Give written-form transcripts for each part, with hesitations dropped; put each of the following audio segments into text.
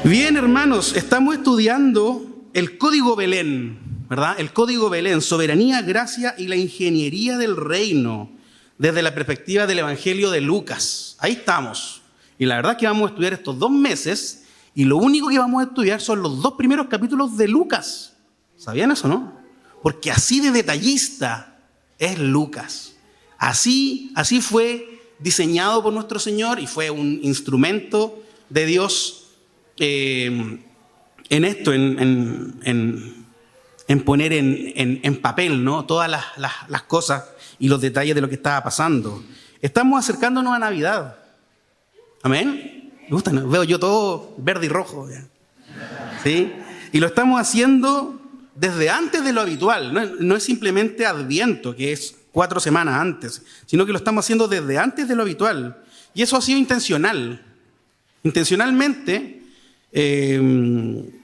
Bien, hermanos, estamos estudiando el Código Belén, ¿verdad? El Código Belén, soberanía, gracia y la ingeniería del reino, desde la perspectiva del Evangelio de Lucas. Ahí estamos. Y la verdad es que vamos a estudiar estos 2 meses y lo único que vamos a estudiar son los 2 primeros capítulos de Lucas. ¿Sabían eso, no? Porque así de detallista es Lucas. Así fue diseñado por nuestro Señor y fue un instrumento de Dios en esto, en poner en papel, ¿no? Todas las cosas y los detalles de lo que estaba pasando. Estamos acercándonos a Navidad. ¿Amén? Me gusta, ¿no? Veo yo todo verde y rojo, ¿sí? Y lo estamos haciendo desde antes de lo habitual. No es simplemente Adviento, que es 4 semanas antes, sino que lo estamos haciendo desde antes de lo habitual. Y eso ha sido intencional. Intencionalmente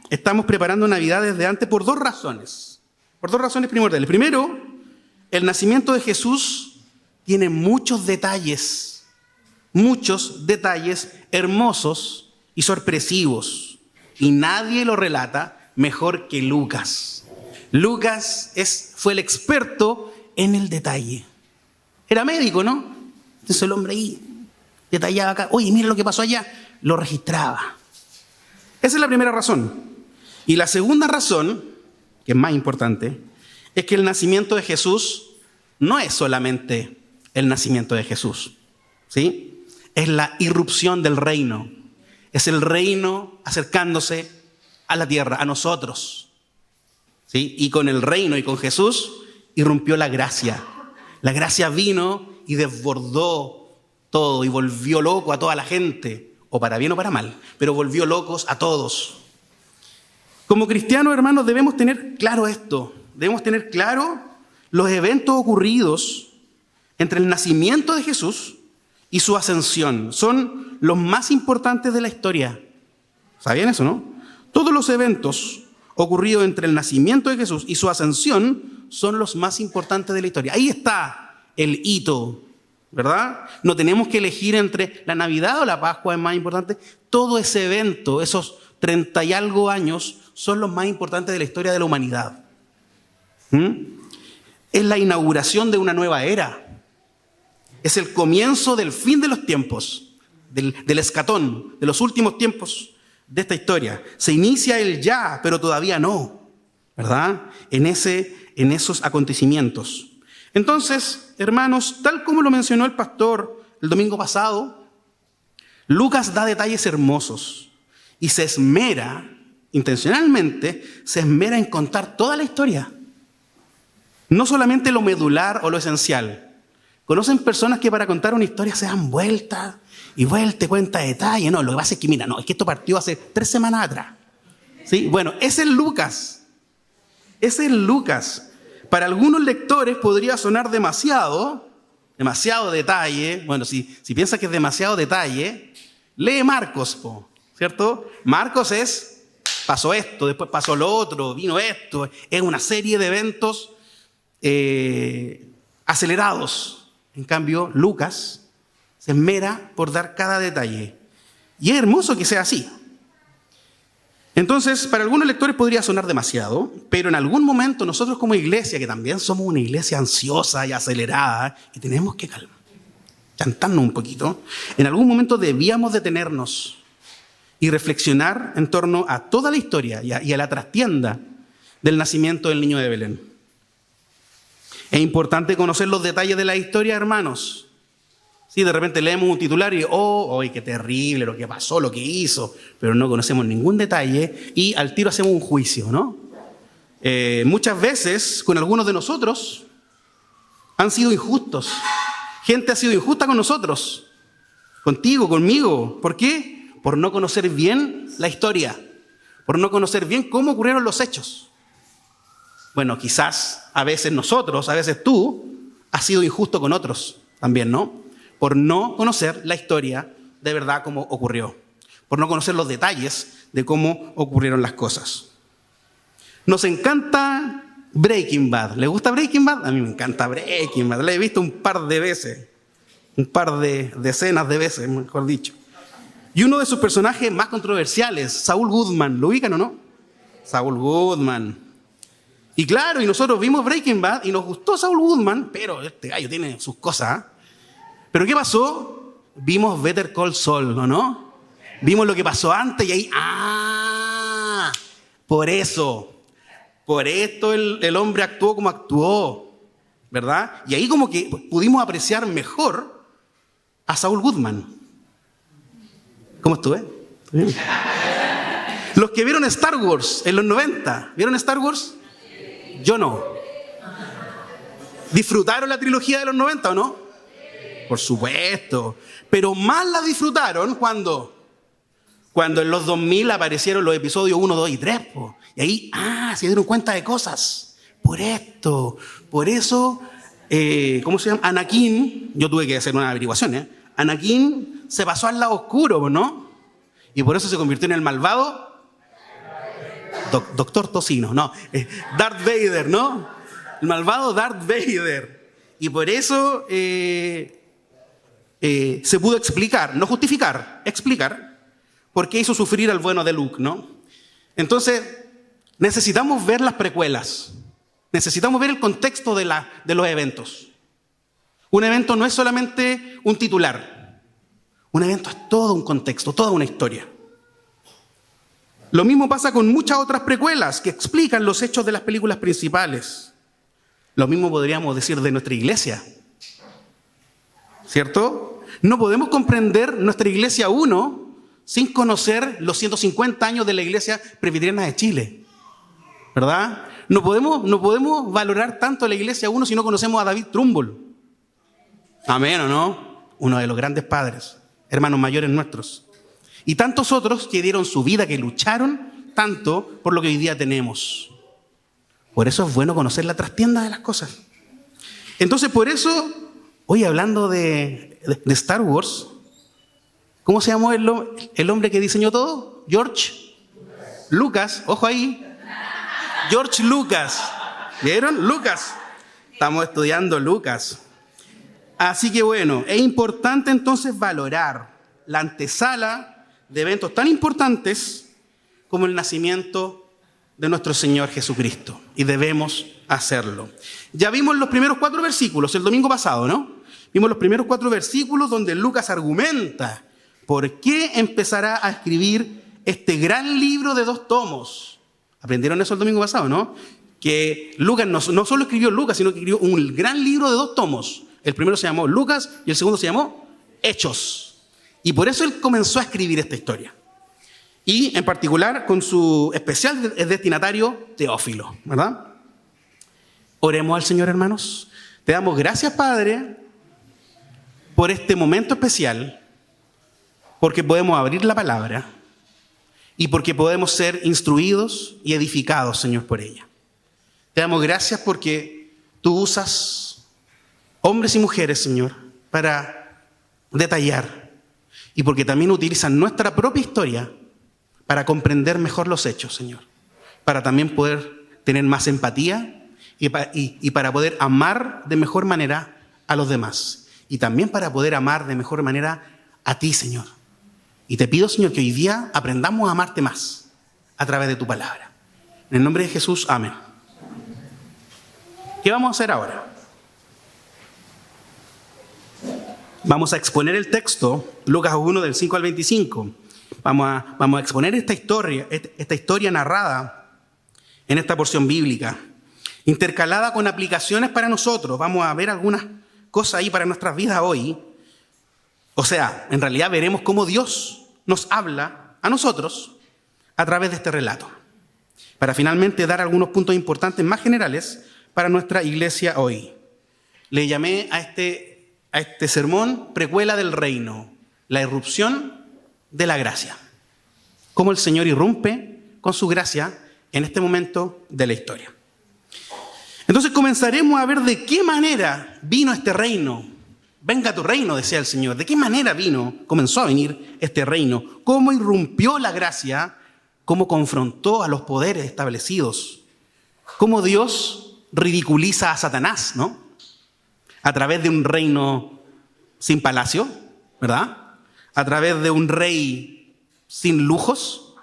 estamos preparando Navidad desde antes por 2 razones. Por 2 razones primordiales. Primero, el nacimiento de Jesús tiene muchos detalles hermosos y sorpresivos. Y nadie lo relata mejor que Lucas. Lucas fue el experto en el detalle. Era médico, ¿no? Entonces el hombre ahí detallaba acá. Oye, mira lo que pasó allá. Lo registraba. Esa es la primera razón. Y la segunda razón, que es más importante, es que el nacimiento de Jesús no es solamente el nacimiento de Jesús, ¿sí? Es la irrupción del reino. Es el reino acercándose a la tierra, a nosotros, ¿sí? Y con el reino y con Jesús irrumpió la gracia. La gracia vino y desbordó todo y volvió loco a toda la gente, o para bien o para mal, pero volvió locos a todos. Como cristianos, hermanos, debemos tener claro esto. Debemos tener claro los eventos ocurridos entre el nacimiento de Jesús y su ascensión. Son los más importantes de la historia. ¿Sabían eso, no? Todos los eventos ocurridos entre el nacimiento de Jesús y su ascensión son los más importantes de la historia. Ahí está el hito, ¿verdad? No tenemos que elegir entre la Navidad o la Pascua es más importante. Todo ese evento, esos 30 y algo años, son los más importantes de la historia de la humanidad. Es la inauguración de una nueva era. Es el comienzo del fin de los tiempos, del escatón, de los últimos tiempos de esta historia. Se inicia el ya, pero todavía no, ¿verdad? En esos acontecimientos. Entonces, hermanos, tal como lo mencionó el pastor el domingo pasado, Lucas da detalles hermosos y se esmera, intencionalmente, en contar toda la historia. No solamente lo medular o lo esencial. ¿Conocen personas que para contar una historia se dan vuelta y cuenta detalle? No, lo que pasa es que, mira, es que esto partió hace 3 semanas atrás. ¿Sí? Bueno, ese es Lucas. Para algunos lectores podría sonar demasiado detalle. Bueno, si piensas que es demasiado detalle, lee Marcos, ¿cierto? Marcos pasó esto, después pasó lo otro, vino esto. Es una serie de eventos acelerados. En cambio, Lucas se esmera por dar cada detalle. Y es hermoso que sea así. Entonces, para algunos lectores podría sonar demasiado, pero en algún momento nosotros como iglesia, que también somos una iglesia ansiosa y acelerada, y tenemos que chantarnos un poquito, en algún momento debíamos detenernos y reflexionar en torno a toda la historia y a la trastienda del nacimiento del niño de Belén. Es importante conocer los detalles de la historia, hermanos. Sí, de repente leemos un titular y qué terrible lo que pasó, lo que hizo, pero no conocemos ningún detalle y al tiro hacemos un juicio, ¿no? Muchas veces con algunos de nosotros han sido injustos. Gente ha sido injusta con nosotros, contigo, conmigo. ¿Por qué? Por no conocer bien la historia, por no conocer bien cómo ocurrieron los hechos. Bueno, quizás a veces nosotros, a veces tú, has sido injusto con otros también, ¿no? Por no conocer la historia de verdad cómo ocurrió, por no conocer los detalles de cómo ocurrieron las cosas. Nos encanta Breaking Bad. ¿Le gusta Breaking Bad? A mí me encanta Breaking Bad. La he visto un par de veces, un par de decenas de veces, mejor dicho. Y uno de sus personajes más controversiales, Saul Goodman, ¿lo ubican o no? Saul Goodman. Y claro, y nosotros vimos Breaking Bad y nos gustó Saul Goodman, pero este gallo tiene sus cosas. ¿Pero qué pasó? Vimos Better Call Saul, ¿o no? Vimos lo que pasó antes y ahí, por esto el hombre actuó como actuó, ¿verdad? Y ahí como que pudimos apreciar mejor a Saul Goodman. ¿Cómo estuve? Los que vieron Star Wars en los 90, ¿vieron Star Wars? Yo no. ¿Disfrutaron la trilogía de los 90 o no? Por supuesto. Pero más la disfrutaron cuando en los 2000 aparecieron los episodios 1, 2 y 3. Y ahí, se dieron cuenta de cosas. Por esto. Por eso, ¿cómo se llama? Anakin, yo tuve que hacer una averiguación, Anakin se pasó al lado oscuro, ¿no? Y por eso se convirtió en el malvado Doctor Tocino, no, Darth Vader, ¿no? El malvado Darth Vader. Y por eso se pudo explicar, no justificar, explicar por qué hizo sufrir al bueno de Luke, ¿no? Entonces, necesitamos ver las precuelas. Necesitamos ver el contexto de los eventos. Un evento no es solamente un titular. Un evento es todo un contexto, toda una historia. Lo mismo pasa con muchas otras precuelas que explican los hechos de las películas principales. Lo mismo podríamos decir de nuestra iglesia. ¿Cierto? No podemos comprender nuestra iglesia 1 sin conocer los 150 años de la iglesia presbiteriana de Chile. ¿Verdad? No podemos valorar tanto la iglesia 1 si no conocemos a David Trumbull. Amén, ¿o no? Uno de los grandes padres, hermanos mayores nuestros. Y tantos otros que dieron su vida, que lucharon tanto por lo que hoy día tenemos. Por eso es bueno conocer la trastienda de las cosas. Entonces, por eso, hoy hablando de Star Wars, ¿cómo se llamó el hombre que diseñó todo? George Lucas, ojo ahí. George Lucas. ¿Vieron? Lucas. Estamos estudiando Lucas. Así que bueno, es importante entonces valorar la antesala de eventos tan importantes como el nacimiento de nuestro Señor Jesucristo. Y debemos hacerlo. Ya vimos los primeros 4 versículos el domingo pasado, ¿no? Vimos los primeros 4 versículos donde Lucas argumenta por qué empezará a escribir este gran libro de 2 tomos. ¿Aprendieron eso el domingo pasado, no? Que Lucas no solo escribió Lucas, sino que escribió un gran libro de 2 tomos. El primero se llamó Lucas y el segundo se llamó Hechos. Y por eso él comenzó a escribir esta historia. Y en particular con su especial destinatario Teófilo, ¿verdad? Oremos al Señor, hermanos. Te damos gracias, Padre, por este momento especial, porque podemos abrir la palabra y porque podemos ser instruidos y edificados, Señor, por ella. Te damos gracias porque tú usas hombres y mujeres, Señor, para detallar y porque también utilizas nuestra propia historia para comprender mejor los hechos, Señor, para también poder tener más empatía y para poder amar de mejor manera a los demás y también para poder amar de mejor manera a ti, Señor. Y te pido, Señor, que hoy día aprendamos a amarte más a través de tu palabra. En el nombre de Jesús, amén. ¿Qué vamos a hacer ahora? Vamos a exponer el texto, Lucas 1, del 5 al 25. Vamos a exponer esta historia narrada en esta porción bíblica, intercalada con aplicaciones para nosotros. Vamos a ver algunas cosas ahí para nuestras vidas hoy. O sea, en realidad veremos cómo Dios nos habla a nosotros a través de este relato, para finalmente dar algunos puntos importantes más generales para nuestra iglesia hoy. Le llamé a este sermón precuela del reino, la irrupción de la gracia. Cómo el Señor irrumpe con su gracia en este momento de la historia. Entonces comenzaremos a ver de qué manera vino este reino. Venga tu reino, decía el Señor. ¿De qué manera comenzó a venir este reino? ¿Cómo irrumpió la gracia? ¿Cómo confrontó a los poderes establecidos? ¿Cómo Dios ridiculiza a Satanás, ¿no? A través de un reino sin palacio, ¿verdad? A través de un rey sin lujos,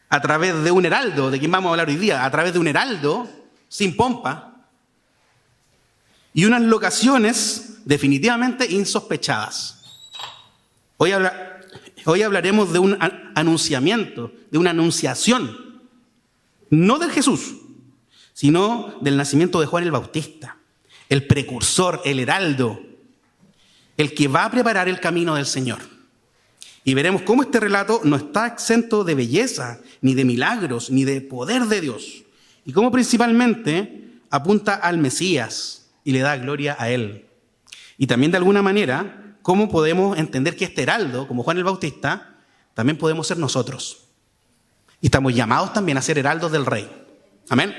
a través de un heraldo, de quien vamos a hablar hoy día, a través de un heraldo sin pompa, y unas locaciones definitivamente insospechadas. Hoy hablaremos de un anunciamiento, de una anunciación, no del Jesús, sino del nacimiento de Juan el Bautista, el precursor, el heraldo, el que va a preparar el camino del Señor. Y veremos cómo este relato no está exento de belleza, ni de milagros, ni de poder de Dios, y cómo principalmente apunta al Mesías y le da gloria a Él. Y también de alguna manera, cómo podemos entender que este heraldo, como Juan el Bautista, también podemos ser nosotros. Y estamos llamados también a ser heraldos del Rey. Amén.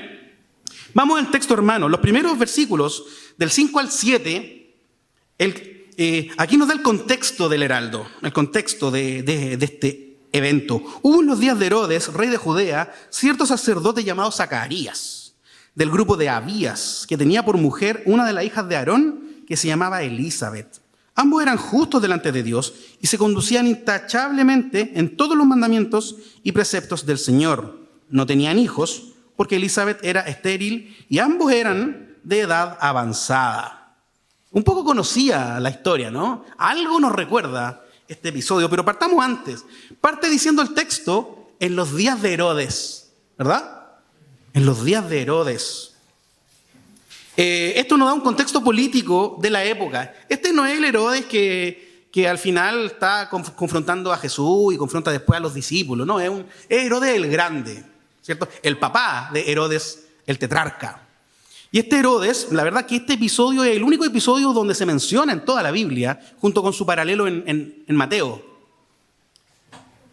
Vamos al texto, hermano. Los primeros versículos, del 5 al 7, aquí nos da el contexto del heraldo, el contexto de este evento. Hubo en los días de Herodes, rey de Judea, cierto sacerdote llamado Zacarías, del grupo de Abías, que tenía por mujer una de las hijas de Aarón, que se llamaba Elizabeth. Ambos eran justos delante de Dios y se conducían intachablemente en todos los mandamientos y preceptos del Señor. No tenían hijos, porque Elizabeth era estéril y ambos eran de edad avanzada. Un poco conocía la historia, ¿no? Algo nos recuerda este episodio, pero partamos antes. Parte diciendo el texto, en los días de Herodes, ¿verdad? En los días de Herodes. Esto nos da un contexto político de la época. Este no es el Herodes que al final está confrontando a Jesús y confronta después a los discípulos. No, es Herodes el Grande, ¿cierto? El papá de Herodes, el tetrarca. Y este Herodes, la verdad que este episodio es el único episodio donde se menciona en toda la Biblia, junto con su paralelo en Mateo.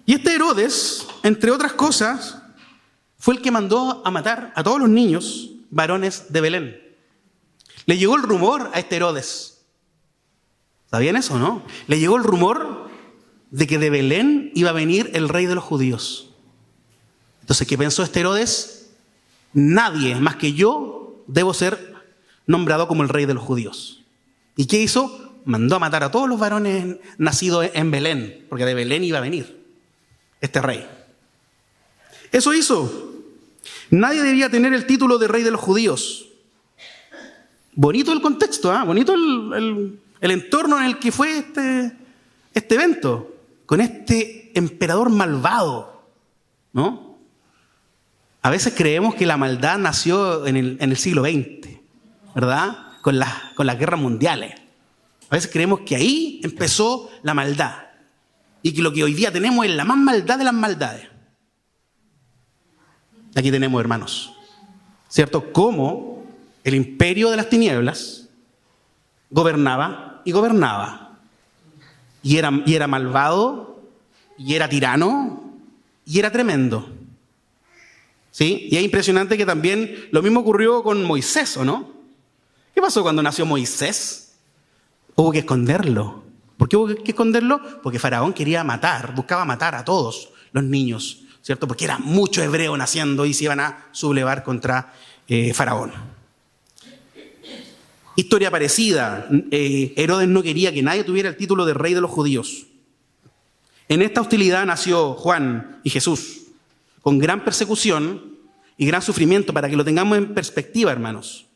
Y este Herodes, entre otras cosas, fue el que mandó a matar a todos los niños varones de Belén. Le llegó el rumor a este Herodes. ¿Sabían eso, no? Le llegó el rumor de que de Belén iba a venir el rey de los judíos. Entonces, ¿qué pensó este Herodes? Nadie más que yo debo ser nombrado como el rey de los judíos. ¿Y qué hizo? Mandó a matar a todos los varones nacidos en Belén, porque de Belén iba a venir este rey. Eso hizo. Nadie debía tener el título de rey de los judíos. Bonito el contexto, bonito el entorno en el que fue este evento, con este emperador malvado, ¿no? A veces creemos que la maldad nació en el siglo XX, ¿verdad? Con las guerras mundiales. A veces creemos que ahí empezó la maldad y que lo que hoy día tenemos es la más maldad de las maldades. Aquí tenemos, hermanos, ¿cierto? Cómo el imperio de las tinieblas gobernaba y gobernaba. Y era malvado, y era tirano, y era tremendo. ¿Sí? Y es impresionante que también lo mismo ocurrió con Moisés, ¿o no? ¿Qué pasó cuando nació Moisés? Hubo que esconderlo. ¿Por qué hubo que esconderlo? Porque Faraón buscaba matar a todos los niños, ¿cierto? Porque era mucho hebreo naciendo y se iban a sublevar contra Faraón. Historia parecida, Herodes no quería que nadie tuviera el título de rey de los judíos. En esta hostilidad nació Juan y Jesús, con gran persecución y gran sufrimiento, para que lo tengamos en perspectiva, hermanos.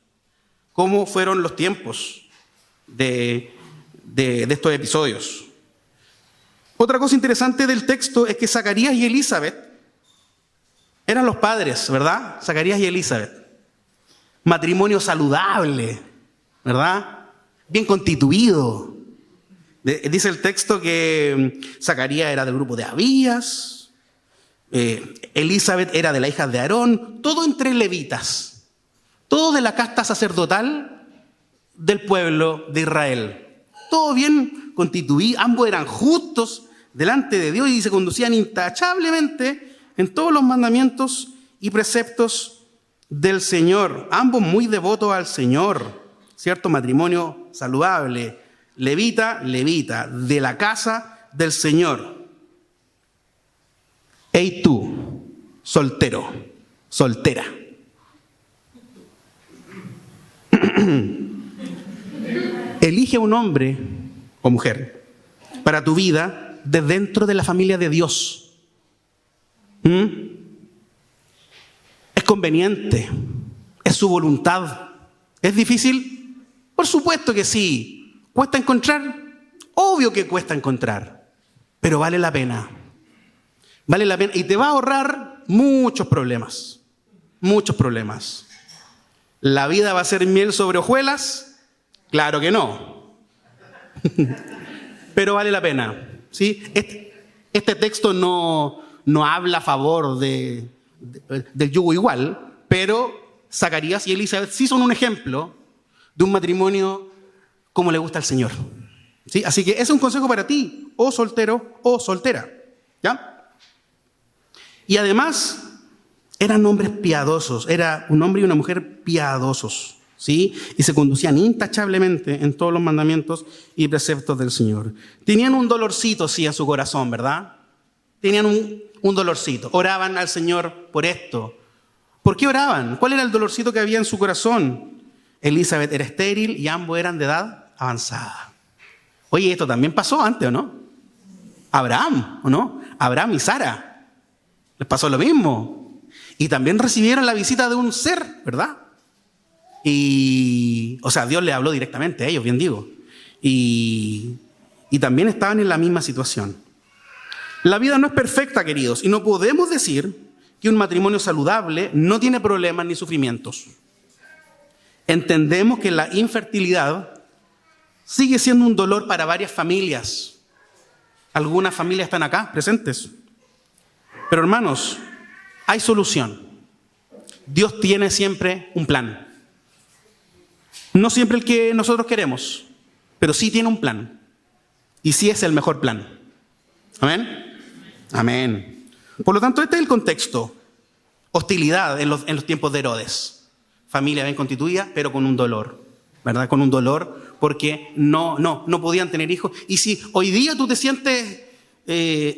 ¿Cómo fueron los tiempos de estos episodios? Otra cosa interesante del texto es que Zacarías y Elizabeth eran los padres, ¿verdad? Zacarías y Elizabeth. Matrimonio saludable, ¿verdad? Bien constituido. Dice el texto que Zacarías era del grupo de Abías, Elizabeth era de la hija de Aarón, todo entre levitas, todo de la casta sacerdotal del pueblo de Israel. Todo bien constituido, ambos eran justos delante de Dios y se conducían intachablemente en todos los mandamientos y preceptos del Señor. Ambos muy devotos al Señor. ¿Cierto? Matrimonio saludable, levita, de la casa del Señor. Ey tú, soltero, soltera. Elige a un hombre o mujer para tu vida de dentro de la familia de Dios. ¿Es conveniente? ¿Es su voluntad? ¿Es difícil? Por supuesto que sí. ¿Cuesta encontrar? Obvio que cuesta encontrar, pero vale la pena. Vale la pena y te va a ahorrar muchos problemas. Muchos problemas. ¿La vida va a ser miel sobre hojuelas? Claro que no. Pero vale la pena. ¿Sí? Este texto no habla a favor del yugo igual, pero Zacarías y Elizabeth sí son un ejemplo de un matrimonio como le gusta al Señor. ¿Sí? Así que ese es un consejo para ti, o soltero o soltera. ¿Ya? Y además, eran hombres piadosos, era un hombre y una mujer piadosos, ¿sí? Y se conducían intachablemente en todos los mandamientos y preceptos del Señor. Tenían un dolorcito, sí, en su corazón, ¿verdad? Tenían un dolorcito. Oraban al Señor por esto. ¿Por qué oraban? ¿Cuál era el dolorcito que había en su corazón? Elizabeth era estéril y ambos eran de edad avanzada. Oye, esto también pasó antes, ¿o no? Abraham, ¿o no? Abraham y Sara. Les pasó lo mismo. Y también recibieron la visita de un ser, ¿verdad? O sea, Dios les habló directamente a ellos, bien digo. Y también estaban en la misma situación. La vida no es perfecta, queridos, y no podemos decir que un matrimonio saludable no tiene problemas ni sufrimientos. Entendemos que la infertilidad sigue siendo un dolor para varias familias. Algunas familias están acá, presentes. Pero hermanos, hay solución. Dios tiene siempre un plan. No siempre el que nosotros queremos, pero sí tiene un plan. Y sí es el mejor plan. ¿Amén? Amén. Por lo tanto, este es el contexto. Hostilidad en los tiempos de Herodes. Familia bien constituida, pero con un dolor. ¿Verdad? Con un dolor porque no podían tener hijos. Y si hoy día tú te sientes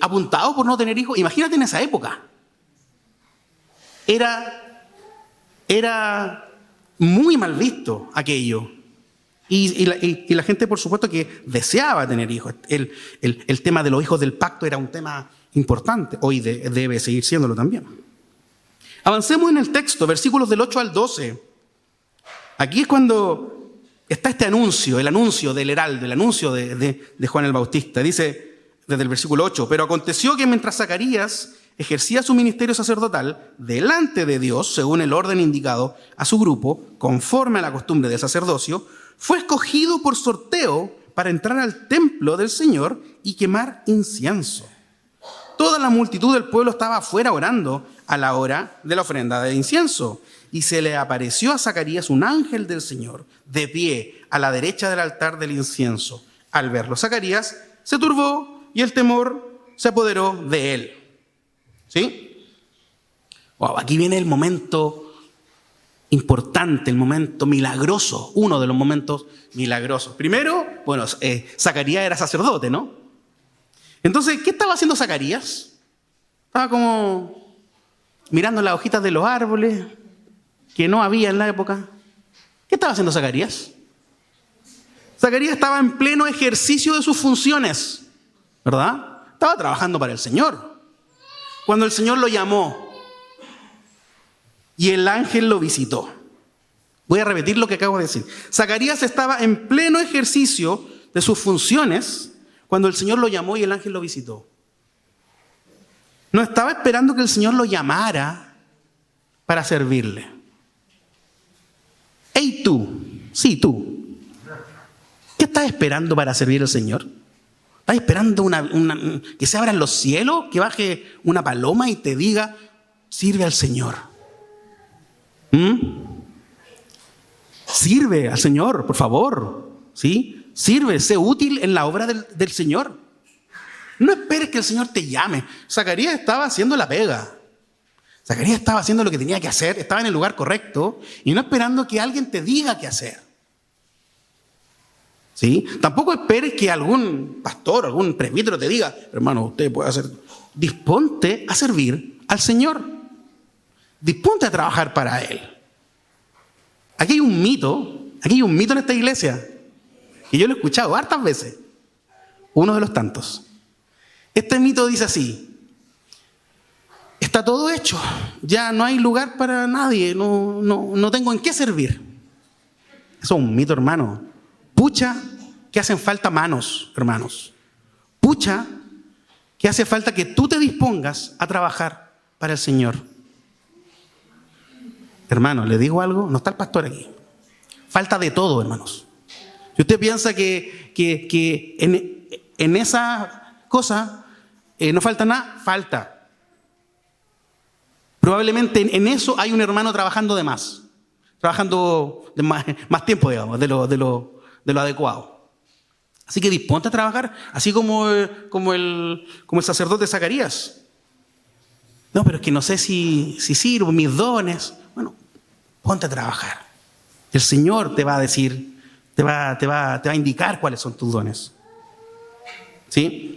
apuntado por no tener hijos, imagínate en esa época. Era muy mal visto aquello. Y la gente, por supuesto, que deseaba tener hijos. El tema de los hijos del pacto era un tema importante. Hoy debe seguir siéndolo también. Avancemos en el texto, versículos del 8 al 12. Aquí es cuando está este anuncio, el anuncio del heraldo, el anuncio de Juan el Bautista. Dice desde el versículo 8, pero aconteció que mientras Zacarías ejercía su ministerio sacerdotal delante de Dios, según el orden indicado a su grupo, conforme a la costumbre del sacerdocio, fue escogido por sorteo para entrar al templo del Señor y quemar incienso. Toda la multitud del pueblo estaba afuera orando a la hora de la ofrenda de incienso. Y se le apareció a Zacarías un ángel del Señor, de pie a la derecha del altar del incienso. Al verlo, Zacarías se turbó y el temor se apoderó de él. ¿Sí? Wow, aquí viene el momento importante, el momento milagroso, uno de los momentos milagrosos. Primero, bueno, Zacarías era sacerdote, ¿no? Entonces, ¿qué estaba haciendo Zacarías? Estaba como mirando las hojitas de los árboles que no había en la época. ¿Qué estaba haciendo Zacarías? Zacarías estaba en pleno ejercicio de sus funciones, ¿verdad? Estaba trabajando para el Señor. Cuando el Señor lo llamó y el ángel lo visitó. Voy a repetir lo que acabo de decir. Zacarías estaba en pleno ejercicio de sus funciones cuando el Señor lo llamó y el ángel lo visitó. No estaba esperando que el Señor lo llamara para servirle. Hey tú, sí tú, ¿qué estás esperando para servir al Señor? ¿Estás esperando que se abran los cielos, que baje una paloma y te diga, sirve al Señor? Sirve al Señor, por favor, ¿sí? Sirve, sé útil en la obra del Señor. No esperes que el Señor te llame. Zacarías estaba haciendo la pega. Zacarías estaba haciendo lo que tenía que hacer, estaba en el lugar correcto y no esperando que alguien te diga qué hacer. ¿Sí? Tampoco esperes que algún pastor, algún presbítero te diga, hermano, usted puede hacer. Disponte a servir al Señor. Disponte a trabajar para Él. Aquí hay un mito en esta iglesia, que yo lo he escuchado hartas veces. Uno de los tantos. Este mito dice así: está todo hecho, ya no hay lugar para nadie, no tengo en qué servir. Eso es un mito, hermano. Pucha, que hacen falta manos, hermanos. Pucha, que hace falta que tú te dispongas a trabajar para el Señor. Hermano, ¿le digo algo? No está el pastor aquí. Falta de todo, hermanos. Si usted piensa que en esa cosa no falta nada, falta. Probablemente en eso hay un hermano trabajando de más. Trabajando de más tiempo, digamos, de lo adecuado. Así que disponte a trabajar, así como el sacerdote Zacarías. No, pero es que no sé si sirvo, mis dones. Bueno, ponte a trabajar. El Señor te va a decir, te va a indicar cuáles son tus dones. ¿Sí?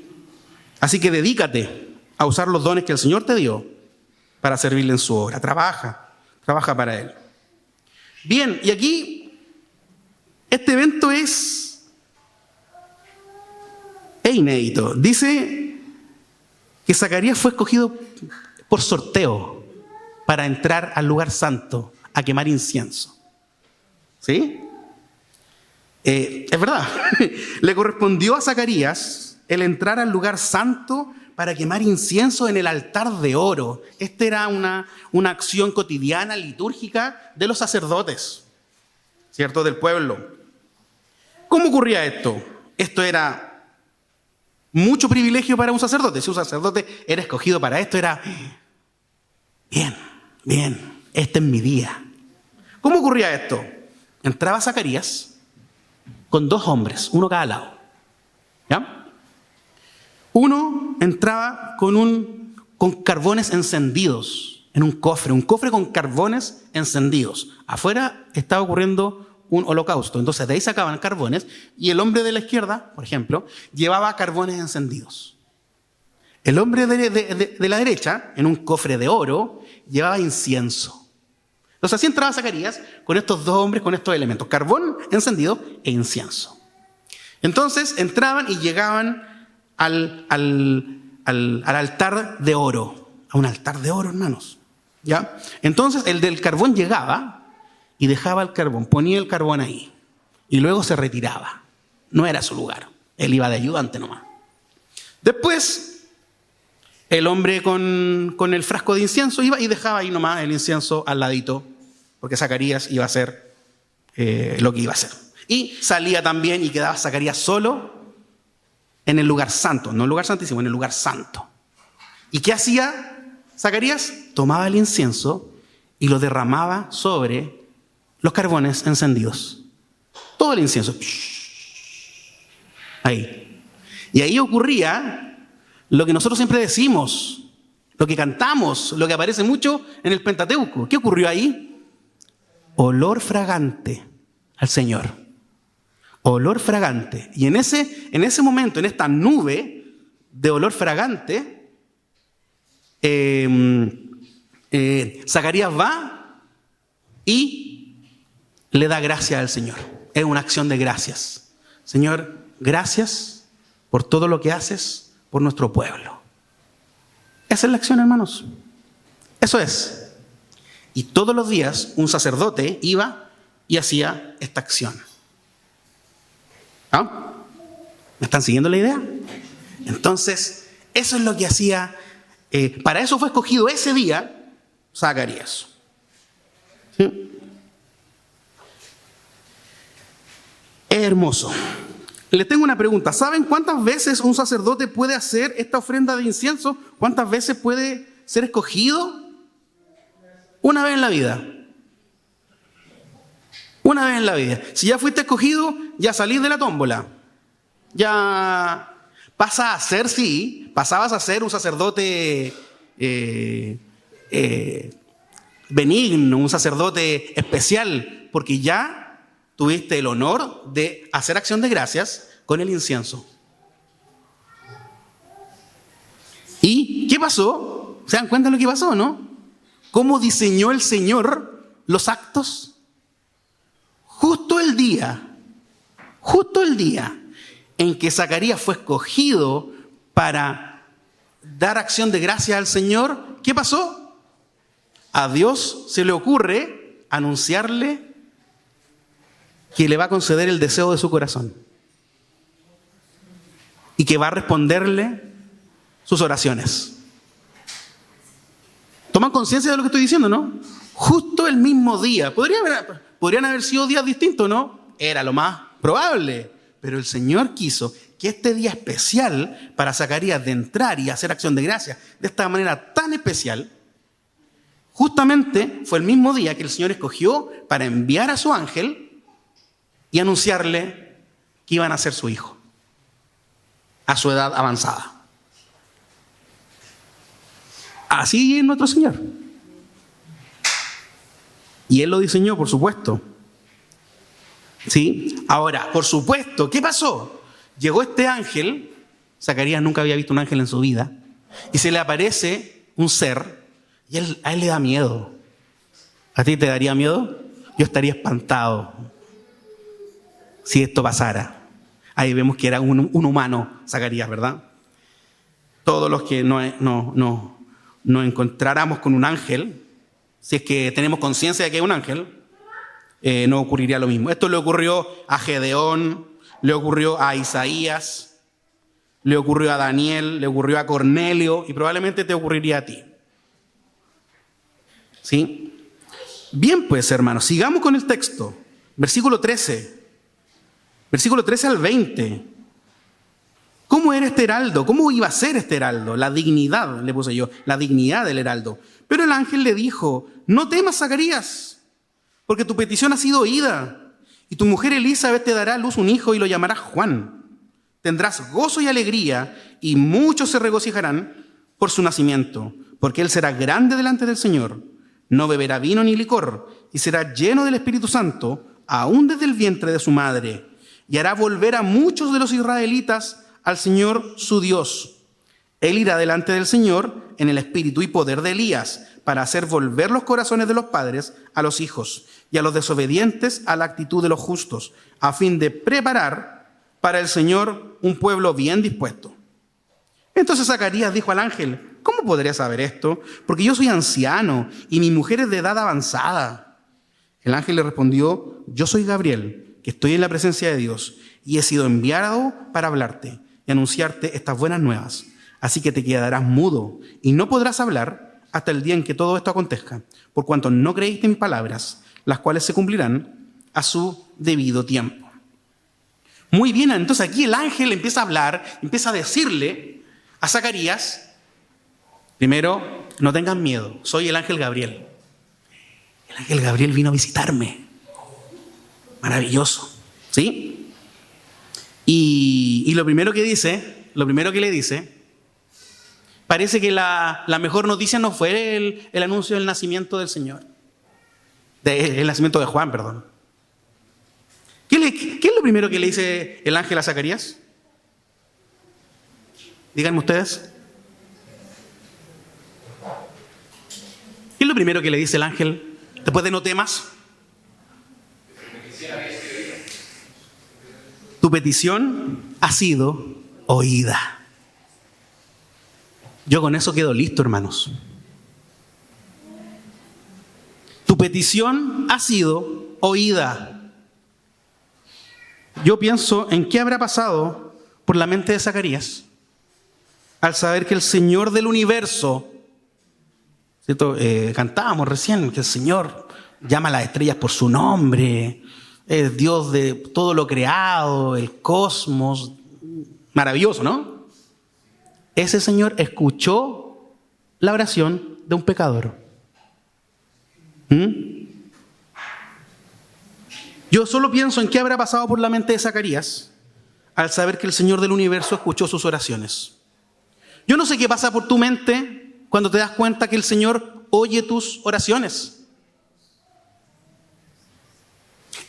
Así que dedícate a usar los dones que el Señor te dio para servirle en su obra. Trabaja para Él. Bien, y aquí este evento es inédito. Dice que Zacarías fue escogido por sorteo para entrar al lugar santo a quemar incienso. ¿Sí? Es verdad. Le correspondió a Zacarías el entrar al lugar santo para quemar incienso en el altar de oro. Esta era una acción cotidiana, litúrgica de los sacerdotes, ¿cierto? Del pueblo. ¿Cómo ocurría esto? Esto era mucho privilegio para un sacerdote. Si un sacerdote era escogido para esto, era bien, este es mi día. ¿Cómo ocurría esto? Entraba Zacarías con 2 hombres, uno a cada lado. ¿Ya? Uno entraba con carbones encendidos en un cofre con carbones encendidos. Afuera estaba ocurriendo un holocausto. Entonces de ahí sacaban carbones y el hombre de la izquierda, por ejemplo, llevaba carbones encendidos. El hombre de la derecha, en un cofre de oro, llevaba incienso. Entonces así entraba Zacarías con estos 2 hombres, con estos elementos: carbón encendido e incienso. Entonces entraban y llegaban al altar de oro. A un altar de oro, hermanos. ¿Ya? Entonces el del carbón llegaba y dejaba el carbón, ponía el carbón ahí y luego se retiraba. No era su lugar. Él iba de ayudante nomás. Después, el hombre con el frasco de incienso iba y dejaba ahí nomás el incienso al ladito, porque Zacarías iba a hacer lo que iba a hacer. Y salía también y quedaba Zacarías solo en el lugar santo, no en el lugar santísimo, en el lugar santo. ¿Y qué hacía Zacarías? Tomaba el incienso y lo derramaba sobre los carbones encendidos. Todo el incienso. Ahí. Y ahí ocurría lo que nosotros siempre decimos, lo que cantamos, lo que aparece mucho en el Pentateuco. ¿Qué ocurrió ahí? Olor fragante al Señor. Olor fragante. Y en ese momento, en esta nube de olor fragante, Zacarías va y le da gracias al Señor. Es una acción de gracias. Señor, gracias por todo lo que haces por nuestro pueblo. Esa es la acción, hermanos. Eso es. Y todos los días un sacerdote iba y hacía esta acción. ¿Ah? ¿Me están siguiendo la idea? Entonces, eso es lo que hacía. Para eso fue escogido ese día Zacarías. ¿Sí? Es hermoso. Les tengo una pregunta. ¿Saben cuántas veces un sacerdote puede hacer esta ofrenda de incienso? ¿Cuántas veces puede ser escogido? Una vez en la vida. Una vez en la vida. Si ya fuiste escogido, ya salís de la tómbola. Ya pasabas a ser un sacerdote benigno, un sacerdote especial, porque ya tuviste el honor de hacer acción de gracias con el incienso. ¿Y qué pasó? ¿Se dan cuenta de lo que pasó, no? ¿Cómo diseñó el Señor los actos? Justo el día en que Zacarías fue escogido para dar acción de gracias al Señor, ¿qué pasó? A Dios se le ocurre anunciarle que le va a conceder el deseo de su corazón y que va a responderle sus oraciones. ¿Toman conciencia de lo que estoy diciendo, no? Justo el mismo día. Podrían haber sido días distintos, ¿no? Era lo más probable. Pero el Señor quiso que este día especial para Zacarías de entrar y hacer acción de gracias de esta manera tan especial, justamente fue el mismo día que el Señor escogió para enviar a su ángel y anunciarle que iban a ser su hijo a su edad avanzada. Así es nuestro Señor. Y Él lo diseñó, por supuesto. ¿Sí? Ahora, por supuesto, ¿qué pasó? Llegó este ángel, Zacarías nunca había visto un ángel en su vida, y se le aparece un ser, y a él le da miedo. ¿A ti te daría miedo? Yo estaría espantado si esto pasara. Ahí vemos que era un humano, Zacarías, ¿verdad? Todos los que nos encontráramos con un ángel, si es que tenemos conciencia de que hay un ángel, no ocurriría lo mismo. Esto le ocurrió a Gedeón, le ocurrió a Isaías, le ocurrió a Daniel, le ocurrió a Cornelio y probablemente te ocurriría a ti. ¿Sí? Bien, pues, hermanos, sigamos con el texto. Versículo 13. Versículo 13 al 20. ¿Cómo era este heraldo? ¿Cómo iba a ser este heraldo? La dignidad, le puse yo, la dignidad del heraldo. Pero el ángel le dijo: no temas, Zacarías, porque tu petición ha sido oída, y tu mujer Elizabeth te dará a luz un hijo y lo llamarás Juan. Tendrás gozo y alegría, y muchos se regocijarán por su nacimiento, porque él será grande delante del Señor. No beberá vino ni licor, y será lleno del Espíritu Santo, aún desde el vientre de su madre, y hará volver a muchos de los israelitas al Señor su Dios. Él irá delante del Señor en el espíritu y poder de Elías, para hacer volver los corazones de los padres a los hijos, y a los desobedientes a la actitud de los justos, a fin de preparar para el Señor un pueblo bien dispuesto. Entonces Zacarías dijo al ángel: ¿cómo podré saber esto? Porque yo soy anciano y mi mujer es de edad avanzada. El ángel le respondió: yo soy Gabriel, que estoy en la presencia de Dios, y he sido enviado para hablarte y anunciarte estas buenas nuevas. Así que te quedarás mudo y no podrás hablar hasta el día en que todo esto acontezca, por cuanto no creíste en mis palabras, las cuales se cumplirán a su debido tiempo. Muy bien, entonces aquí el ángel empieza a hablar, empieza a decirle a Zacarías: primero, no tengas miedo, soy el ángel Gabriel. El ángel Gabriel vino a visitarme. Maravilloso, ¿sí? Y lo primero que le dice, parece que la mejor noticia no fue el anuncio del nacimiento del Señor, el nacimiento de Juan, perdón. ¿Qué es lo primero que le dice el ángel a Zacarías? Díganme ustedes. ¿Qué es lo primero que le dice el ángel después de no temas? Tu petición ha sido oída. Yo con eso quedo listo, hermanos. Tu petición ha sido oída. Yo pienso en qué habrá pasado por la mente de Zacarías al saber que el Señor del universo, ¿cierto? Cantábamos recién que el Señor llama a las estrellas por su nombre, es Dios de todo lo creado, el cosmos, maravilloso, ¿no? Ese Señor escuchó la oración de un pecador. Yo solo pienso en qué habrá pasado por la mente de Zacarías al saber que el Señor del universo escuchó sus oraciones. Yo no sé qué pasa por tu mente cuando te das cuenta que el Señor oye tus oraciones.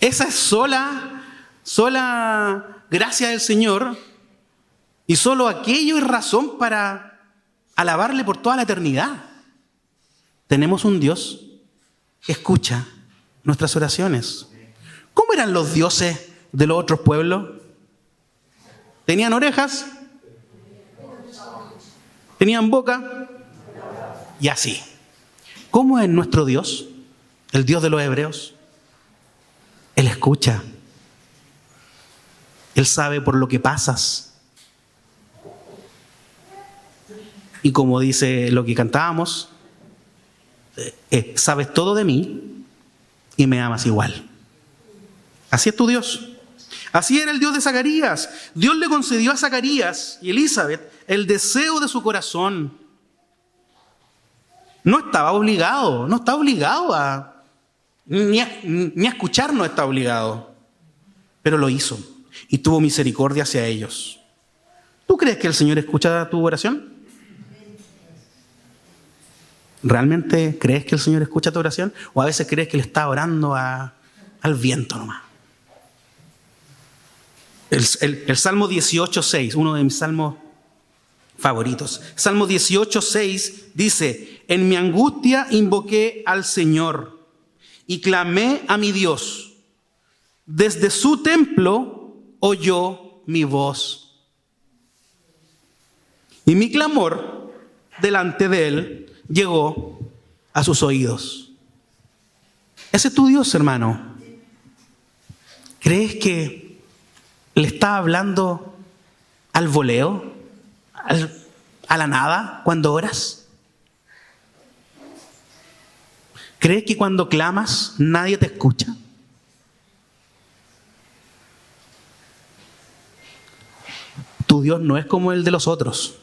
Esa es sola gracia del Señor, y solo aquello es razón para alabarle por toda la eternidad. Tenemos un Dios que escucha nuestras oraciones. ¿Cómo eran los dioses de los otros pueblos? ¿Tenían orejas? Tenían boca y así. ¿Cómo es nuestro Dios? El Dios de los hebreos. Él escucha. Él sabe por lo que pasas. Y como dice lo que cantábamos, sabes todo de mí y me amas igual. Así es tu Dios. Así era el Dios de Zacarías. Dios le concedió a Zacarías y Elizabeth el deseo de su corazón. No estaba obligado, no está obligado ni a escuchar, no está obligado. Pero lo hizo y tuvo misericordia hacia ellos. ¿Tú crees que el Señor escucha tu oración? ¿Realmente crees que el Señor escucha tu oración? ¿O a veces crees que le está orando al viento nomás? El Salmo 18:6, uno de mis salmos favoritos. Salmo 18:6 dice: en mi angustia invoqué al Señor y clamé a mi Dios. Desde su templo oyó mi voz. Y mi clamor delante de él llegó a sus oídos. Ese es tu Dios, hermano. ¿Crees que le está hablando al voleo, a la nada, cuando oras? ¿Crees que cuando clamas nadie te escucha? Tu Dios no es como el de los otros.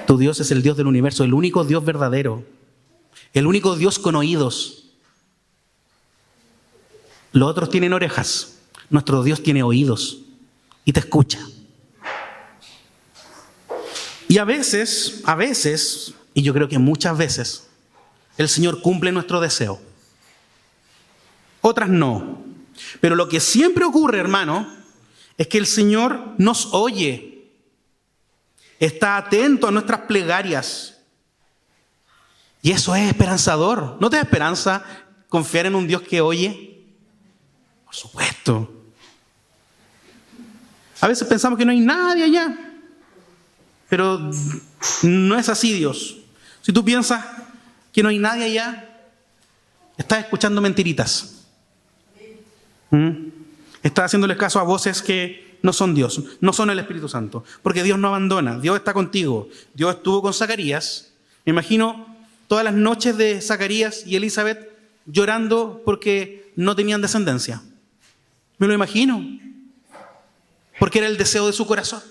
Tu Dios es el Dios del universo, el único Dios verdadero, el único Dios con oídos. Los otros tienen orejas. Nuestro Dios tiene oídos y te escucha. Y a veces, y yo creo que muchas veces, el Señor cumple nuestro deseo. Otras no. Pero lo que siempre ocurre, hermano, es que el Señor nos oye. Está atento a nuestras plegarias. Y eso es esperanzador. ¿No te da esperanza confiar en un Dios que oye? Por supuesto. A veces pensamos que no hay nadie allá. Pero no es así, Dios. Si tú piensas que no hay nadie allá, estás escuchando mentiritas. Estás haciéndoles caso a voces que no son Dios, no son el Espíritu Santo. Porque Dios no abandona, Dios está contigo. Dios estuvo con Zacarías. Me imagino todas las noches de Zacarías y Elizabeth llorando porque no tenían descendencia. Me lo imagino. Porque era el deseo de su corazón.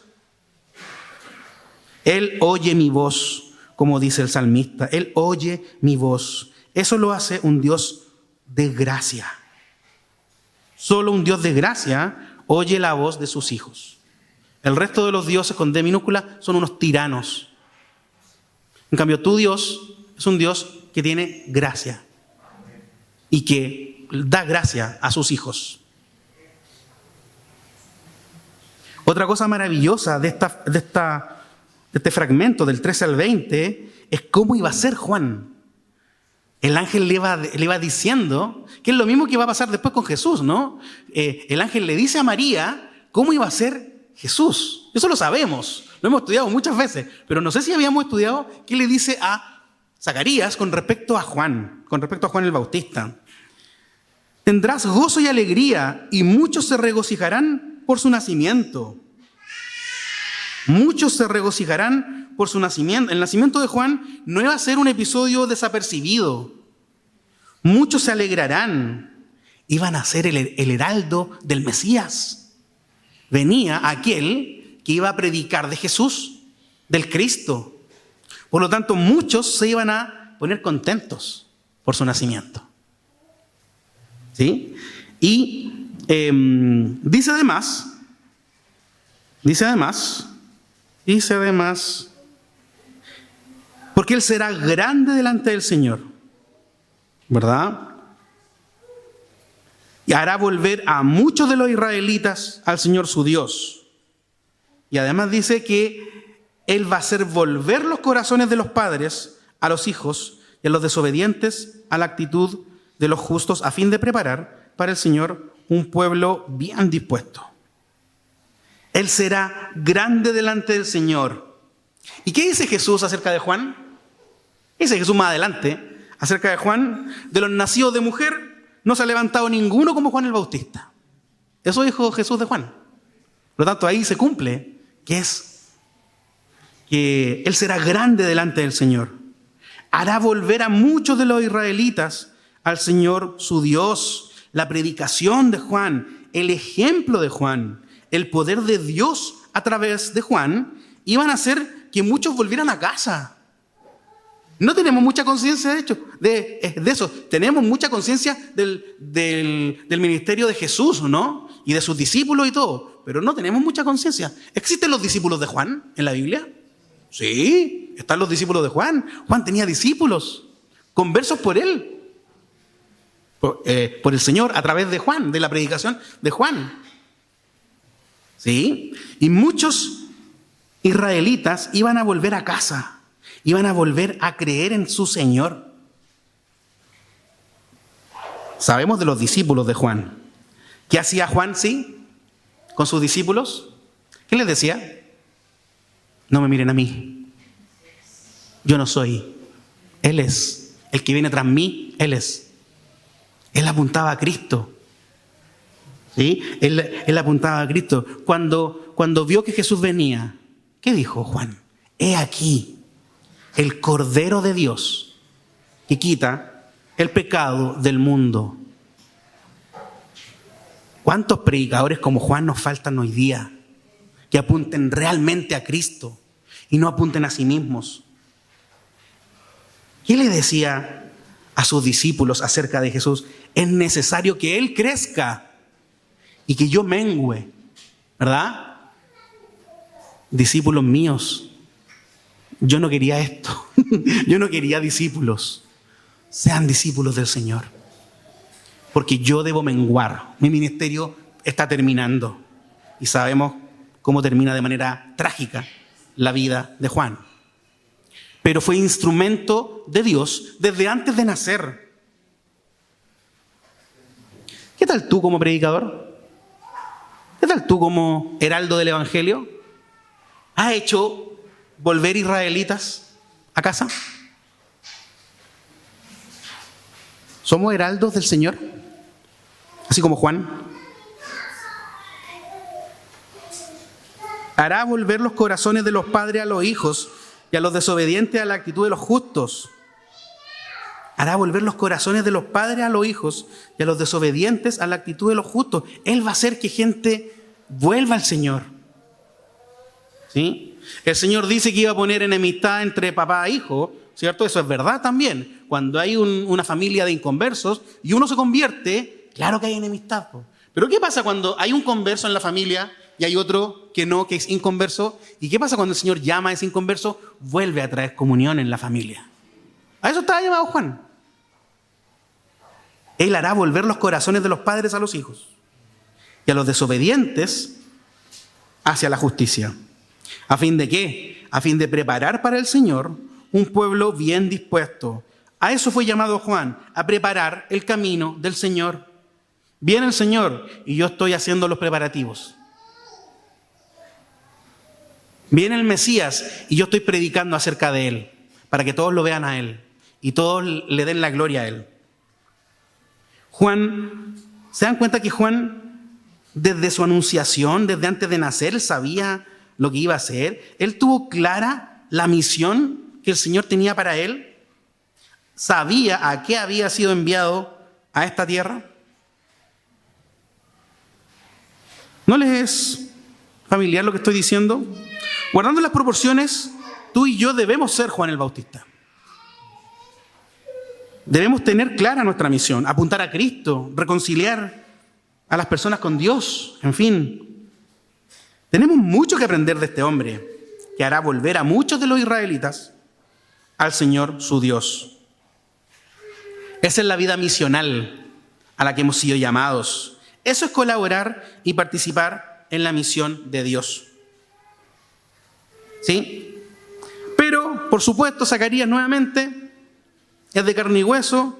Él oye mi voz, como dice el salmista. Él oye mi voz. Eso lo hace un Dios de gracia. Solo un Dios de gracia oye la voz de sus hijos. El resto de los dioses con D minúscula son unos tiranos. En cambio, tu Dios es un Dios que tiene gracia y que da gracia a sus hijos. Otra cosa maravillosa de este fragmento del 13 al 20 es cómo iba a ser Juan. El ángel le iba diciendo, que es lo mismo que va a pasar después con Jesús, ¿no? El ángel le dice a María cómo iba a ser Jesús. Eso lo sabemos, lo hemos estudiado muchas veces, pero no sé si habíamos estudiado qué le dice a Zacarías con respecto a Juan el Bautista. Tendrás gozo y alegría y muchos se regocijarán por su nacimiento. Muchos se regocijarán por su nacimiento. El nacimiento de Juan no iba a ser un episodio desapercibido. Muchos se alegrarán. Iban a ser el heraldo del Mesías. Venía aquel que iba a predicar de Jesús, del Cristo. Por lo tanto, muchos se iban a poner contentos por su nacimiento. ¿Sí? Y dice además, porque Él será grande delante del Señor, ¿verdad? Y hará volver a muchos de los israelitas al Señor su Dios. Y además dice que Él va a hacer volver los corazones de los padres a los hijos y a los desobedientes a la actitud de los justos, a fin de preparar para el Señor un pueblo bien dispuesto. Él será grande delante del Señor. ¿Y qué dice Jesús acerca de Juan? Dice Jesús más adelante, acerca de Juan: de los nacidos de mujer no se ha levantado ninguno como Juan el Bautista. Eso dijo Jesús de Juan. Por lo tanto, ahí se cumple que él será grande delante del Señor. Hará volver a muchos de los israelitas al Señor su Dios. La predicación de Juan, el ejemplo de Juan, el poder de Dios a través de Juan, iban a hacer que muchos volvieran a casa. No tenemos mucha conciencia, de hecho, de eso. Tenemos mucha conciencia del ministerio de Jesús, ¿no? Y de sus discípulos y todo. Pero no tenemos mucha conciencia. ¿Existen los discípulos de Juan en la Biblia? Sí, están los discípulos de Juan. Juan tenía discípulos, conversos por él. Por el Señor, a través de Juan, de la predicación de Juan. ¿Sí? Y muchos israelitas iban a volver a casa. Iban a volver a creer en su Señor. Sabemos de los discípulos de Juan. ¿Qué hacía Juan, sí? Con sus discípulos. ¿Qué les decía? No me miren a mí. Yo no soy. Él es. El que viene tras mí, Él es. Él apuntaba a Cristo. ¿Sí? Él apuntaba a Cristo. Cuando vio que Jesús venía, ¿qué dijo Juan? He aquí el Cordero de Dios que quita el pecado del mundo. ¿Cuántos predicadores como Juan nos faltan hoy día? Que apunten realmente a Cristo y no apunten a sí mismos. ¿Qué le decía a sus discípulos acerca de Jesús? Es necesario que Él crezca y que yo mengüe, ¿verdad? Discípulos míos, yo no quería esto. Yo no quería discípulos. Sean discípulos del Señor. Porque yo debo menguar. Mi ministerio está terminando. Y sabemos cómo termina de manera trágica la vida de Juan. Pero fue instrumento de Dios desde antes de nacer. ¿Qué tal tú como predicador? ¿Qué tal tú como heraldo del Evangelio? ¿Has hecho volver israelitas a casa? ¿Somos heraldos del Señor? Así como Juan. Hará volver los corazones de los padres a los hijos y a los desobedientes a la actitud de los justos. Hará volver los corazones de los padres a los hijos y a los desobedientes a la actitud de los justos. Él va a hacer que gente vuelva al Señor. ¿Sí? El Señor dice que iba a poner enemistad entre papá e hijo, ¿cierto? Eso es verdad también. Cuando hay una familia de inconversos y uno se convierte, claro que hay enemistad. Pero ¿qué pasa cuando hay un converso en la familia y hay otro que no, que es inconverso? ¿Y qué pasa cuando el Señor llama a ese inconverso? Vuelve a traer comunión en la familia. A eso estaba llamado Juan. Él hará volver los corazones de los padres a los hijos y a los desobedientes hacia la justicia. ¿A fin de qué? A fin de preparar para el Señor un pueblo bien dispuesto. A eso fue llamado Juan, a preparar el camino del Señor. Viene el Señor y yo estoy haciendo los preparativos. Viene el Mesías y yo estoy predicando acerca de Él, para que todos lo vean a Él y todos le den la gloria a Él. Juan, ¿se dan cuenta que Juan, desde su anunciación, desde antes de nacer, sabía lo que iba a hacer? Él tuvo clara la misión que el Señor tenía para él. Sabía a qué había sido enviado a esta tierra. ¿No les es familiar lo que estoy diciendo? Guardando las proporciones, tú y yo debemos ser Juan el Bautista. Debemos tener clara nuestra misión, apuntar a Cristo, reconciliar a las personas con Dios, en fin. Tenemos mucho que aprender de este hombre, que hará volver a muchos de los israelitas al Señor su Dios. Esa es la vida misional a la que hemos sido llamados. Eso es colaborar y participar en la misión de Dios. ¿Sí? Pero, por supuesto, Zacarías nuevamente es de carne y hueso.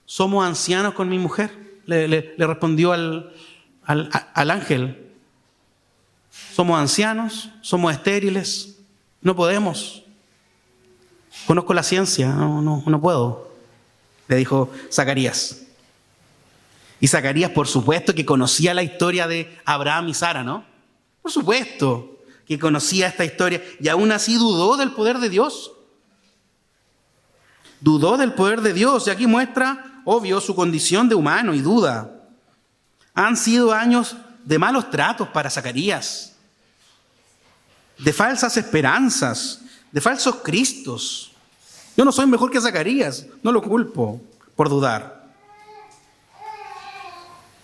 Somos ancianos con mi mujer, le respondió al ángel. Somos ancianos, somos estériles, no podemos. Conozco la ciencia, no puedo, le dijo Zacarías. Y Zacarías, por supuesto, que conocía la historia de Abraham y Sara, ¿no? Por supuesto que conocía esta historia y aún así dudó del poder de Dios. Dudó del poder de Dios y aquí muestra, obvio, su condición de humano y duda. Han sido años de malos tratos para Zacarías, de falsas esperanzas, de falsos cristos. Yo no soy mejor que Zacarías, no lo culpo por dudar.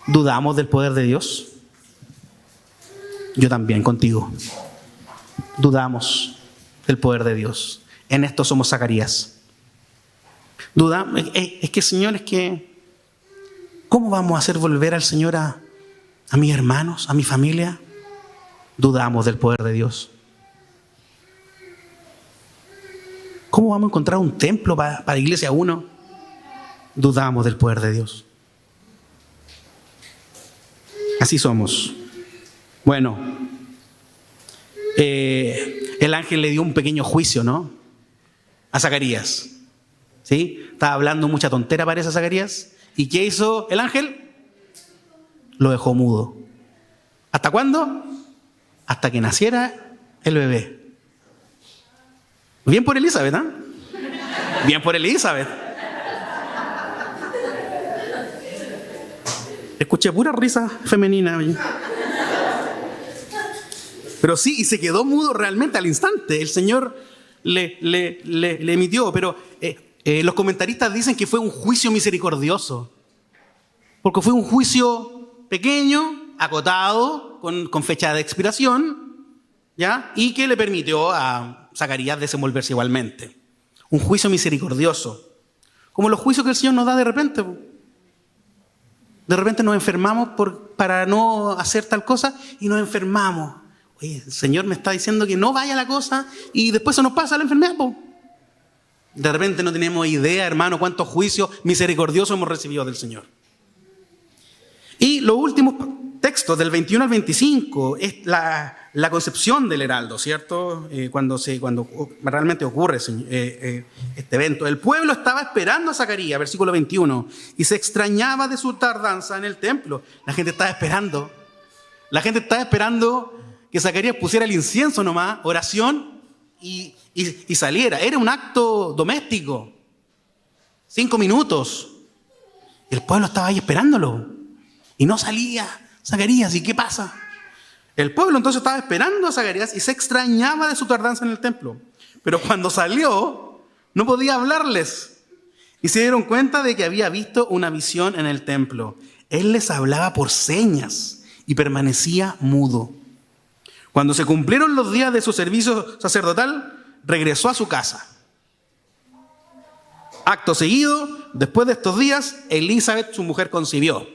¿Dudamos del poder de Dios? Yo también contigo. Dudamos del poder de Dios. En esto somos Zacarías. Dudamos. Es que, Señor, ¿cómo vamos a hacer volver al Señor a mis hermanos, a mi familia? Dudamos del poder de Dios. ¿Cómo vamos a encontrar un templo para Iglesia 1? Dudamos del poder de Dios. Así somos. Bueno, el ángel le dio un pequeño juicio, ¿no? A Zacarías. ¿Sí? Estaba hablando mucha tontera, parece, Zacarías. ¿Y qué hizo el ángel? Lo dejó mudo. ¿Hasta cuándo? Hasta que naciera el bebé. Bien por Elizabeth, ¿ah? Bien por Elizabeth. Escuché pura risa femenina. Pero sí, y se quedó mudo realmente al instante. El Señor le emitió, pero los comentaristas dicen que fue un juicio misericordioso. Porque fue un juicio pequeño, acotado, con fecha de expiración, ¿ya? Y que le permitió a Zacarías desenvolverse igualmente. Un juicio misericordioso. Como los juicios que el Señor nos da de repente. De repente nos enfermamos para no hacer tal cosa y nos enfermamos. Oye, el Señor me está diciendo que no vaya la cosa y después se nos pasa la enfermedad. De repente no tenemos idea, hermano, cuántos juicios misericordiosos hemos recibido del Señor. Y los últimos textos, del 21 al 25, es la concepción del heraldo, ¿cierto? Cuando realmente ocurre este evento. El pueblo estaba esperando a Zacarías, versículo 21, y se extrañaba de su tardanza en el templo. La gente estaba esperando. La gente estaba esperando que Zacarías pusiera el incienso nomás, oración, y saliera. Era un acto doméstico. 5 minutos. Y el pueblo estaba ahí esperándolo. Y no salía Zacarías. ¿Y qué pasa? El pueblo entonces estaba esperando a Zacarías y se extrañaba de su tardanza en el templo. Pero cuando salió, no podía hablarles. Y se dieron cuenta de que había visto una visión en el templo. Él les hablaba por señas y permanecía mudo. Cuando se cumplieron los días de su servicio sacerdotal, regresó a su casa. Acto seguido, después de estos días, Elizabeth, su mujer, concibió.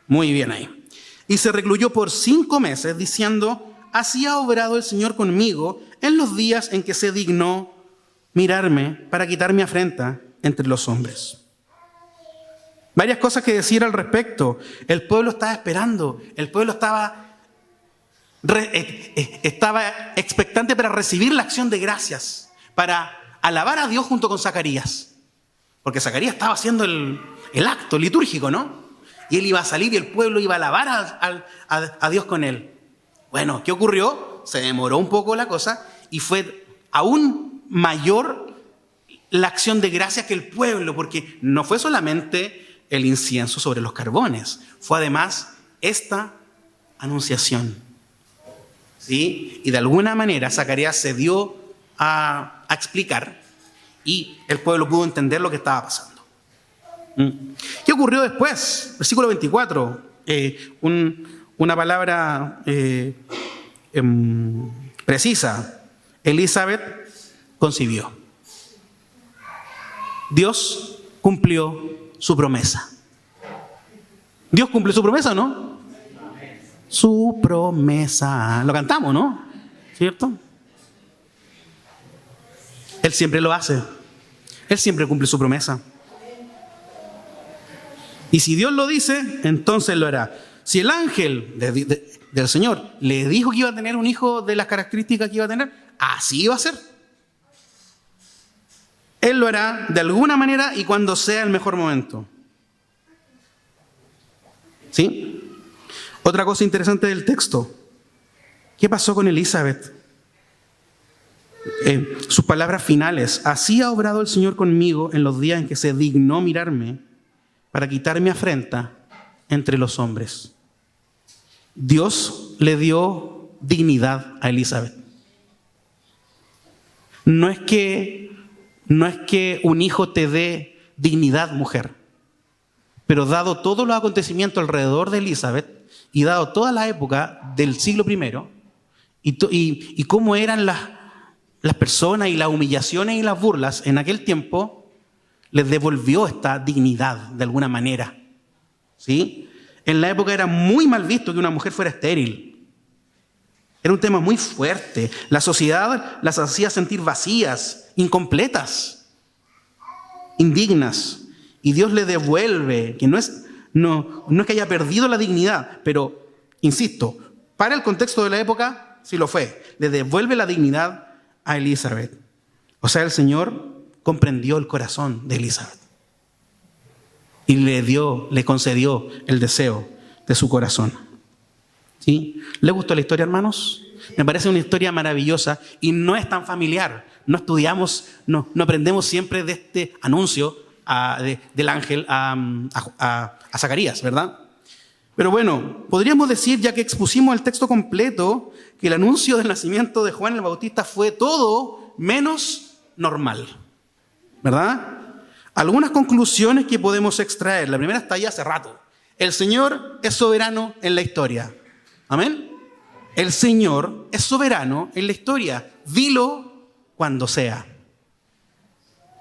Muy bien ahí. Y se recluyó por 5 meses diciendo: así ha obrado el Señor conmigo en los días en que se dignó mirarme para quitar mi afrenta entre los hombres. Varias cosas que decir al respecto. El pueblo estaba esperando. El pueblo estaba expectante para recibir la acción de gracias, para alabar a Dios junto con Zacarías. Porque Zacarías estaba haciendo el acto litúrgico, ¿no? Y él iba a salir y el pueblo iba a alabar a Dios con él. Bueno, ¿qué ocurrió? Se demoró un poco la cosa y fue aún mayor la acción de gracias que el pueblo, porque no fue solamente el incienso sobre los carbones, fue además esta anunciación. ¿Sí? Y de alguna manera Zacarías se dio a explicar y el pueblo pudo entender lo que estaba pasando. ¿Qué ocurrió después? Versículo 24, una palabra precisa. Elizabeth concibió. Dios cumplió su promesa. ¿Dios cumplió su promesa o no? Su promesa. Lo cantamos, ¿no? ¿Cierto? Él siempre lo hace. Él siempre cumple su promesa. Y si Dios lo dice, entonces lo hará. Si el ángel del Señor le dijo que iba a tener un hijo de las características que iba a tener, así va a ser. Él lo hará de alguna manera y cuando sea el mejor momento. ¿Sí? Otra cosa interesante del texto. ¿Qué pasó con Elizabeth? Sus palabras finales. Así ha obrado el Señor conmigo en los días en que se dignó mirarme para quitar mi afrenta entre los hombres. Dios le dio dignidad a Elizabeth. No es que un hijo te dé dignidad, mujer, pero dado todos los acontecimientos alrededor de Elizabeth y dado toda la época del siglo I y cómo eran las personas y las humillaciones y las burlas en aquel tiempo, les devolvió esta dignidad de alguna manera. ¿Sí? En la época era muy mal visto que una mujer fuera estéril. Era un tema muy fuerte. La sociedad las hacía sentir vacías, incompletas, indignas. Y Dios le devuelve, que no es que haya perdido la dignidad, pero, insisto, para el contexto de la época, sí lo fue. Le devuelve la dignidad a Elizabeth. O sea, el Señor comprendió el corazón de Elizabeth y le concedió el deseo de su corazón. ¿Sí? ¿Le gustó la historia, hermanos? Me parece una historia maravillosa y no es tan familiar. No estudiamos, no aprendemos siempre de este anuncio del ángel a Zacarías, ¿verdad? Pero bueno, podríamos decir, ya que expusimos el texto completo, que el anuncio del nacimiento de Juan el Bautista fue todo menos normal, ¿verdad? Algunas conclusiones que podemos extraer. La primera está ahí hace rato. El Señor es soberano en la historia. ¿Amén? El Señor es soberano en la historia. Dilo cuando sea.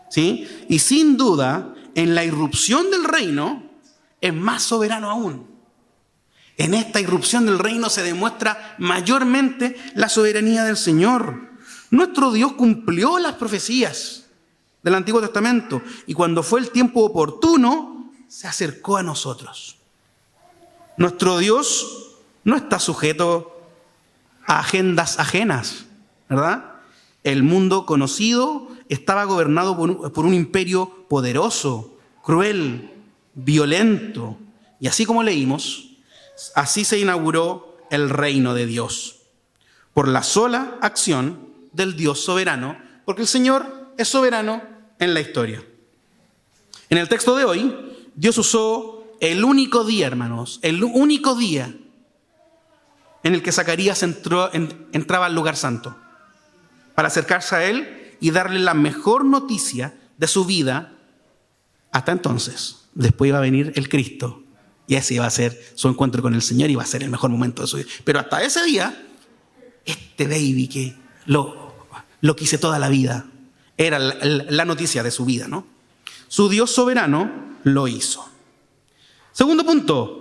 ¿Sí? Y sin duda, en la irrupción del reino, es más soberano aún. En esta irrupción del reino se demuestra mayormente la soberanía del Señor. Nuestro Dios cumplió las profecías del Antiguo Testamento y cuando fue el tiempo oportuno, se acercó a nosotros. Nuestro Dios no está sujeto a agendas ajenas, ¿verdad? El mundo conocido estaba gobernado por un imperio poderoso, cruel, violento. Y así como leímos, así se inauguró el reino de Dios, por la sola acción del Dios soberano, porque el Señor es soberano en la historia. En el texto de hoy, Dios usó el único día, hermanos, el único día en el que Zacarías entraba al lugar santo, para acercarse a él y darle la mejor noticia de su vida hasta entonces. Después iba a venir el Cristo y ese iba a ser su encuentro con el Señor y iba a ser el mejor momento de su vida. Pero hasta ese día, este baby que lo quise toda la vida, era la noticia de su vida, ¿no? Su Dios soberano lo hizo. Segundo punto,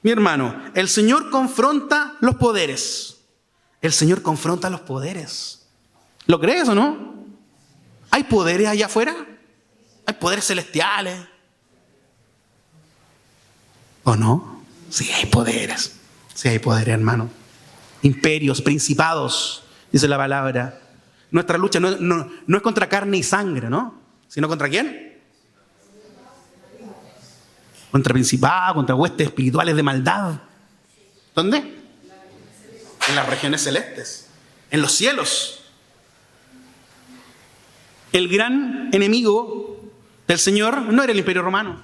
mi hermano, el Señor confronta los poderes. El Señor confronta los poderes. ¿Lo crees o no? ¿Hay poderes allá afuera? ¿Hay poderes celestiales? ¿O no? Sí hay poderes. Sí hay poderes, hermano. Imperios, principados, dice la palabra. Nuestra lucha no es contra carne y sangre, ¿no? ¿Sino contra quién? Contra principados, contra huestes espirituales de maldad. ¿Dónde? En las regiones celestes, en los cielos. El gran enemigo del Señor no era el Imperio Romano.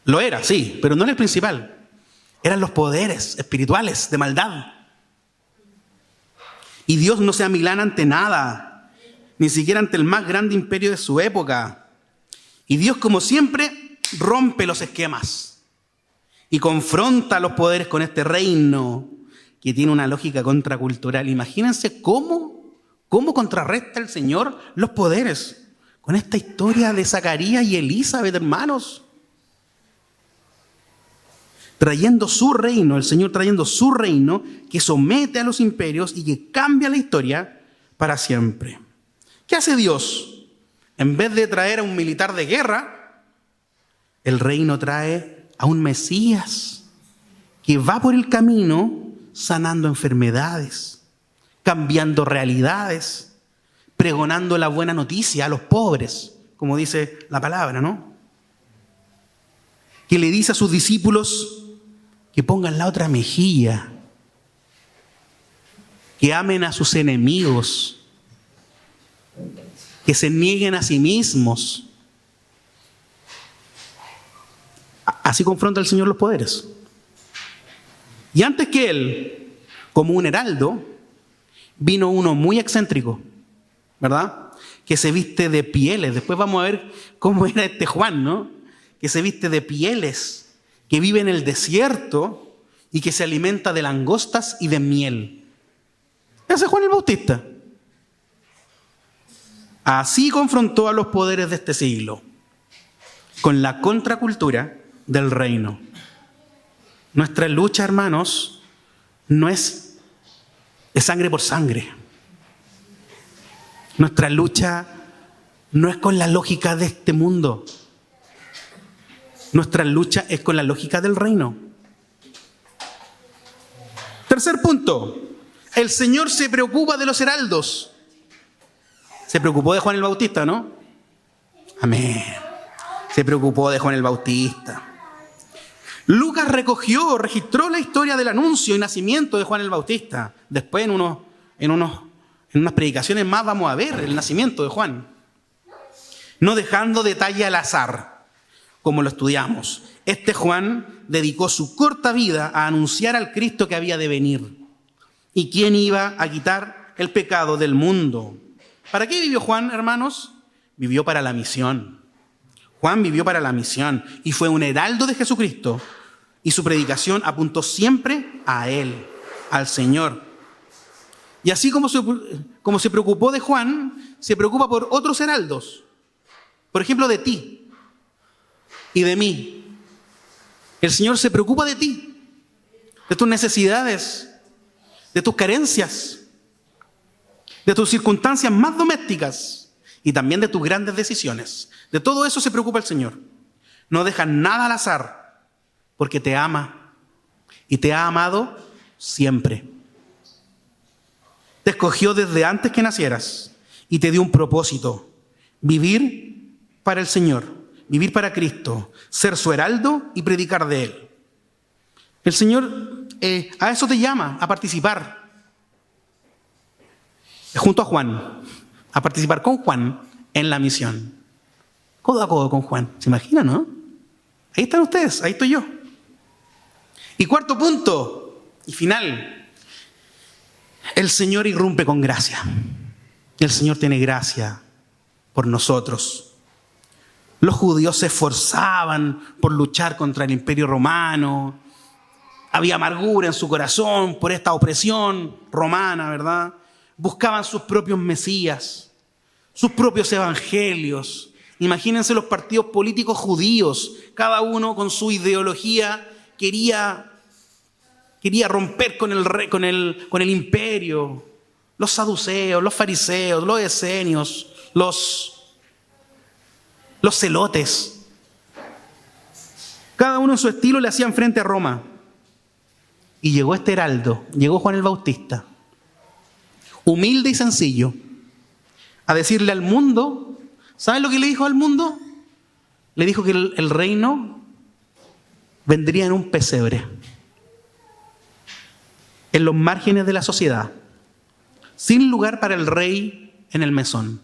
Lo era, sí, pero no era el principal. Eran los poderes espirituales de maldad. Y Dios no se amilana ante nada, ni siquiera ante el más grande imperio de su época. Y Dios, como siempre, rompe los esquemas y confronta a los poderes con este reino que tiene una lógica contracultural. Imagínense cómo contrarresta el Señor los poderes con esta historia de Zacarías y Elizabeth, hermanos. Trayendo su reino, el Señor trayendo su reino que somete a los imperios y que cambia la historia para siempre. ¿Qué hace Dios? En vez de traer a un militar de guerra, el reino trae a un Mesías que va por el camino sanando enfermedades, cambiando realidades, pregonando la buena noticia a los pobres, como dice la palabra, ¿no? Que le dice a sus discípulos que pongan la otra mejilla, que amen a sus enemigos, que se nieguen a sí mismos. Así confronta el Señor los poderes. Y antes que Él, como un heraldo, vino uno muy excéntrico, ¿verdad? Que se viste de pieles. Después vamos a ver cómo era este Juan, ¿no? Que se viste de pieles, que vive en el desierto y que se alimenta de langostas y de miel. Ese es Juan el Bautista. Así confrontó a los poderes de este siglo, con la contracultura del reino. Nuestra lucha, hermanos, no es de sangre por sangre. Nuestra lucha no es con la lógica de este mundo. Nuestra lucha es con la lógica del reino. Tercer punto. El Señor se preocupa de los heraldos. Se preocupó de Juan el Bautista, ¿no? Amén. Se preocupó de Juan el Bautista. Lucas registró la historia del anuncio y nacimiento de Juan el Bautista. Después en unas predicaciones más vamos a ver el nacimiento de Juan. No dejando detalle al azar, como lo estudiamos. Este Juan dedicó su corta vida a anunciar al Cristo que había de venir y quién iba a quitar el pecado del mundo. ¿Para qué vivió Juan, hermanos? Vivió para la misión. Juan vivió para la misión y fue un heraldo de Jesucristo. Y su predicación apuntó siempre a Él, al Señor. Y así como se preocupó de Juan, se preocupa por otros heraldos. Por ejemplo, de ti y de mí. El Señor se preocupa de ti, de tus necesidades, de tus carencias, de tus circunstancias más domésticas y también de tus grandes decisiones. De todo eso se preocupa el Señor. No deja nada al azar. Porque te ama y te ha amado siempre. Te escogió desde antes que nacieras y te dio un propósito: vivir para el Señor, vivir para Cristo, ser su heraldo y predicar de Él. El Señor a eso te llama, a participar junto a Juan, a participar con Juan en la misión. Codo a codo con Juan. ¿Se imaginan, no? Ahí están ustedes, ahí estoy yo. Y cuarto punto y final, el Señor irrumpe con gracia. El Señor tiene gracia por nosotros. Los judíos se esforzaban por luchar contra el Imperio Romano. Había amargura en su corazón por esta opresión romana, ¿verdad? Buscaban sus propios mesías, sus propios evangelios. Imagínense los partidos políticos judíos, cada uno con su ideología quería romper con el imperio. Los saduceos, los fariseos, los esenios, los celotes. Cada uno en su estilo le hacían frente a Roma. Y llegó este heraldo, llegó Juan el Bautista, humilde y sencillo, a decirle al mundo. ¿Saben lo que le dijo al mundo? Le dijo que el reino vendría en un pesebre, en los márgenes de la sociedad, sin lugar para el rey en el mesón.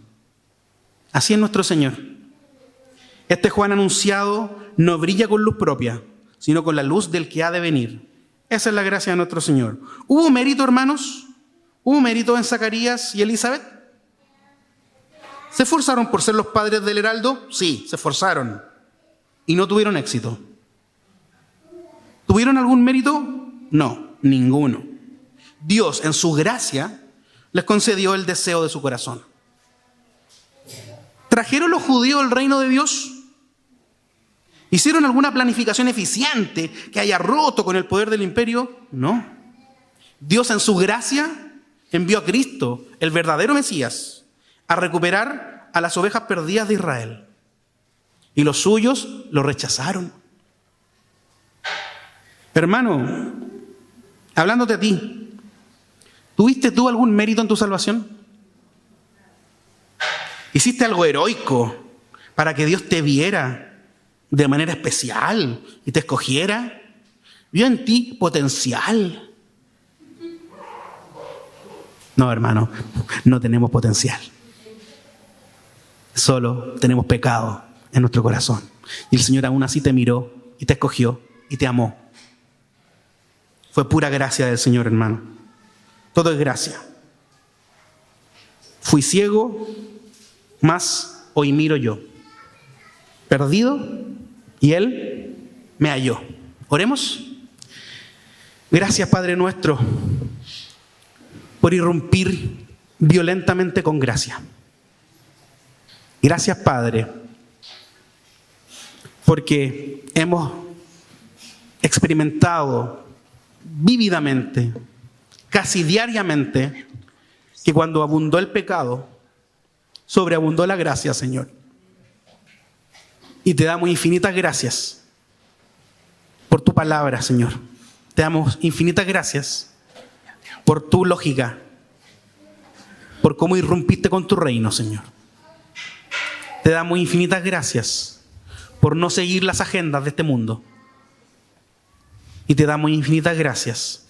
Así es nuestro Señor. Este Juan anunciado no brilla con luz propia, sino con la luz del que ha de venir. Esa es la gracia de nuestro Señor. ¿Hubo mérito, hermanos? ¿Hubo mérito en Zacarías y Elizabeth? ¿Se esforzaron por ser los padres del heraldo? Sí, se esforzaron. Y no tuvieron éxito. ¿Tuvieron algún mérito? No, ninguno. Dios, en su gracia, les concedió el deseo de su corazón. ¿Trajeron los judíos el reino de Dios? ¿Hicieron alguna planificación eficiente que haya roto con el poder del imperio? No. Dios, en su gracia, envió a Cristo, el verdadero Mesías, a recuperar a las ovejas perdidas de Israel. Y los suyos lo rechazaron. Hermano, hablándote a ti, ¿Tuviste tú algún mérito en tu salvación? ¿Hiciste algo heroico para que Dios te viera de manera especial y te escogiera? ¿Vio en ti potencial? No, hermano, no tenemos potencial. Solo tenemos pecado en nuestro corazón. Y el Señor aún así te miró y te escogió y te amó. Fue pura gracia del Señor, hermano. Todo es gracia. Fui ciego, mas hoy miro yo. Perdido, y Él me halló. Oremos. Gracias, Padre nuestro, por irrumpir violentamente con gracia. Gracias, Padre, porque hemos experimentado vívidamente, casi diariamente, que cuando abundó el pecado, sobreabundó la gracia, Señor. Y te damos infinitas gracias por tu palabra, Señor. Te damos infinitas gracias por tu lógica, por cómo irrumpiste con tu reino, Señor. Te damos infinitas gracias por no seguir las agendas de este mundo. Y te damos infinitas gracias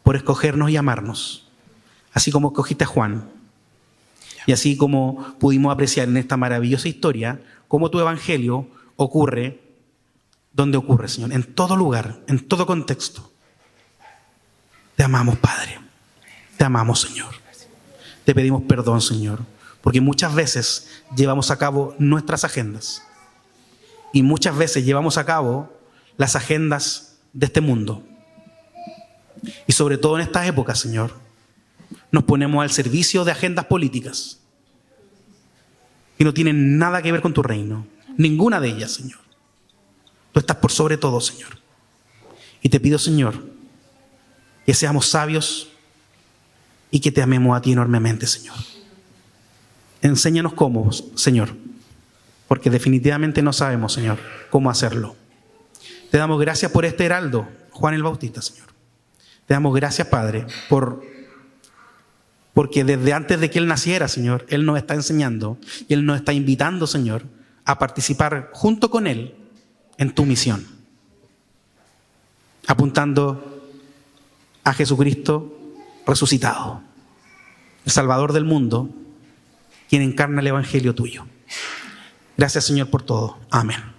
por escogernos y amarnos, así como escogiste a Juan. Y así como pudimos apreciar en esta maravillosa historia cómo tu evangelio ocurre donde ocurre, Señor, en todo lugar, en todo contexto. Te amamos, Padre. Te amamos, Señor. Te pedimos perdón, Señor, porque muchas veces llevamos a cabo nuestras agendas y muchas veces llevamos a cabo las agendas de este mundo. Y sobre todo en estas épocas, Señor, nos ponemos al servicio de agendas políticas que no tienen nada que ver con tu reino. Ninguna de ellas, Señor. Tú estás por sobre todo, Señor. Y te pido, Señor, que seamos sabios y que te amemos a ti enormemente, Señor. Enséñanos cómo, Señor, porque definitivamente no sabemos, Señor, cómo hacerlo. Te damos gracias por este heraldo, Juan el Bautista, Señor. Te damos gracias, Padre, porque desde antes de que Él naciera, Señor, Él nos está enseñando y Él nos está invitando, Señor, a participar junto con Él en tu misión, apuntando a Jesucristo resucitado, el Salvador del mundo, quien encarna el Evangelio tuyo. Gracias, Señor, por todo. Amén.